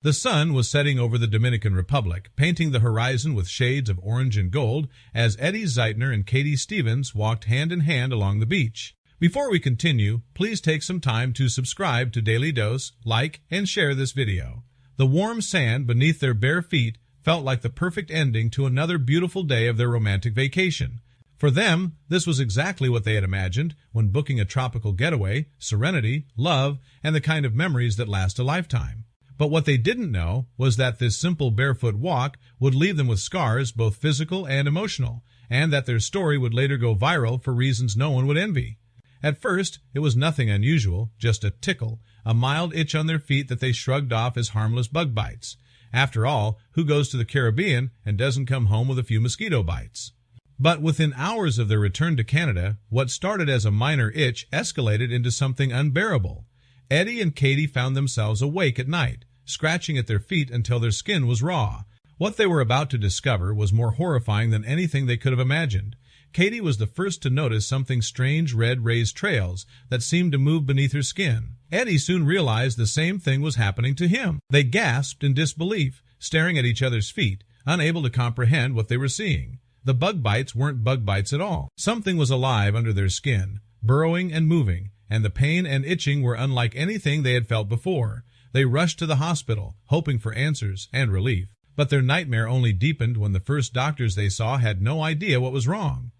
The sun was setting over the Dominican Republic, painting the horizon with shades of orange and gold as Eddie Zeitner and Katie Stevens walked hand in hand along the beach. Before we continue, please take some time to subscribe to Dailydose, like, and share this video. The warm sand beneath their bare feet felt like the perfect ending to another beautiful day of their romantic vacation. For them, this was exactly what they had imagined when booking a tropical getaway: serenity, love, and the kind of memories that last a lifetime. But what they didn't know was that this simple barefoot walk would leave them with scars, both physical and emotional, and that their story would later go viral for reasons no one would envy. At first, it was nothing unusual, just a tickle, a mild itch on their feet that they shrugged off as harmless bug bites. After all, who goes to the Caribbean and doesn't come home with a few mosquito bites? But within hours of their return to Canada, what started as a minor itch escalated into something unbearable. Eddie and Katie found themselves awake at night, scratching at their feet until their skin was raw. What they were about to discover was more horrifying than anything they could have imagined. Katie was the first to notice something strange: red raised trails that seemed to move beneath her skin. Eddie soon realized the same thing was happening to him. They gasped in disbelief, staring at each other's feet, unable to comprehend what they were seeing. The bug bites weren't bug bites at all. Something was alive under their skin, burrowing and moving, and the pain and itching were unlike anything they had felt before. They rushed to the hospital, hoping for answers and relief. But their nightmare only deepened when the first doctors they saw had no idea what was wrong.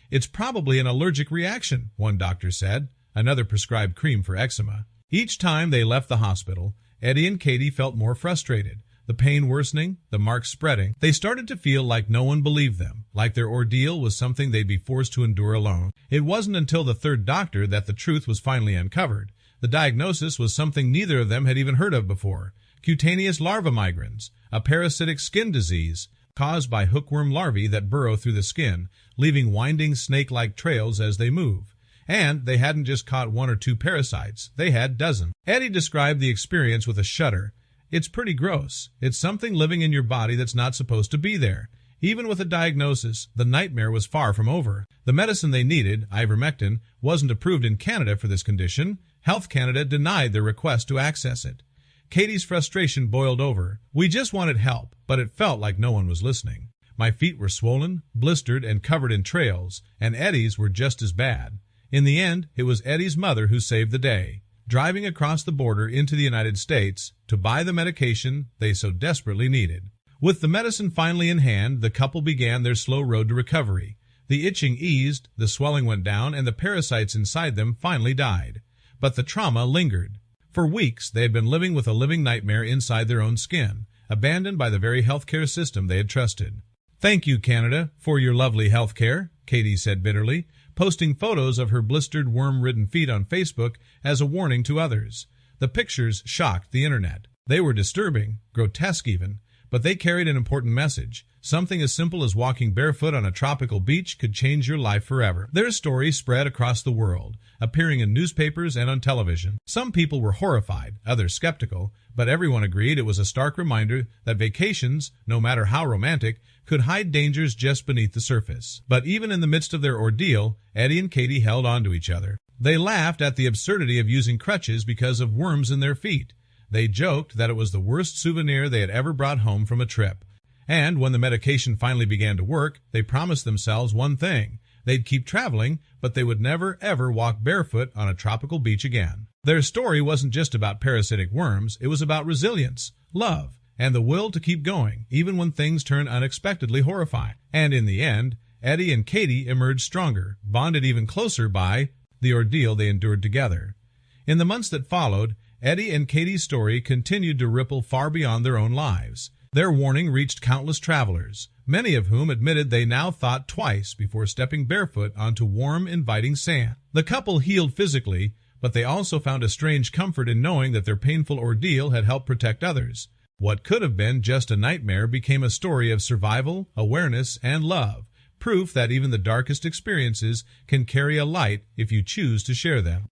"It's probably an allergic reaction," one doctor said. Another prescribed cream for eczema. Each time they left the hospital, Eddie and Katie felt more frustrated. The pain worsening, the marks spreading. They started to feel like no one believed them, like their ordeal was something they'd be forced to endure alone. It wasn't until the third doctor that the truth was finally uncovered. The diagnosis was something neither of them had even heard of before: cutaneous larva migrans, a parasitic skin disease caused by hookworm larvae that burrow through the skin, leaving winding snake-like trails as they move. And they hadn't just caught one or two parasites, they had dozens. Eddie described the experience with a shudder. "It's pretty gross. It's something living in your body that's not supposed to be there." Even with a diagnosis, the nightmare was far from over. The medicine they needed, ivermectin, wasn't approved in Canada for this condition. Health Canada denied their request to access it. Katie's frustration boiled over. "We just wanted help, but it felt like no one was listening. My feet were swollen, blistered, and covered in trails, and Eddie's were just as bad." In the end, it was Eddie's mother who saved the day, driving across the border into the United States to buy the medication they so desperately needed. With the medicine finally in hand, the couple began their slow road to recovery. The itching eased, the swelling went down, and the parasites inside them finally died. But the trauma lingered. For weeks, they had been living with a living nightmare inside their own skin, abandoned by the very healthcare system they had trusted. "Thank you, Canada, for your lovely healthcare," Katie said bitterly, posting photos of her blistered, worm-ridden feet on Facebook as a warning to others. The pictures shocked the internet. They were disturbing, grotesque even, but they carried an important message. Something as simple as walking barefoot on a tropical beach could change your life forever. Their story spread across the world, appearing in newspapers and on television. Some people were horrified, others skeptical, but everyone agreed it was a stark reminder that vacations, no matter how romantic, could hide dangers just beneath the surface. But even in the midst of their ordeal, Eddie and Katie held on to each other. They laughed at the absurdity of using crutches because of worms in their feet. They joked that it was the worst souvenir they had ever brought home from a trip. And when the medication finally began to work, they promised themselves one thing: they'd keep traveling, but they would never, ever walk barefoot on a tropical beach again. Their story wasn't just about parasitic worms, it was about resilience, love, and the will to keep going, even when things turn unexpectedly horrifying. And in the end, Eddie and Katie emerged stronger, bonded even closer by the ordeal they endured together. In the months that followed, Eddie and Katie's story continued to ripple far beyond their own lives. Their warning reached countless travelers, many of whom admitted they now thought twice before stepping barefoot onto warm, inviting sand. The couple healed physically, but they also found a strange comfort in knowing that their painful ordeal had helped protect others. What could have been just a nightmare became a story of survival, awareness, and love, proof that even the darkest experiences can carry a light if you choose to share them.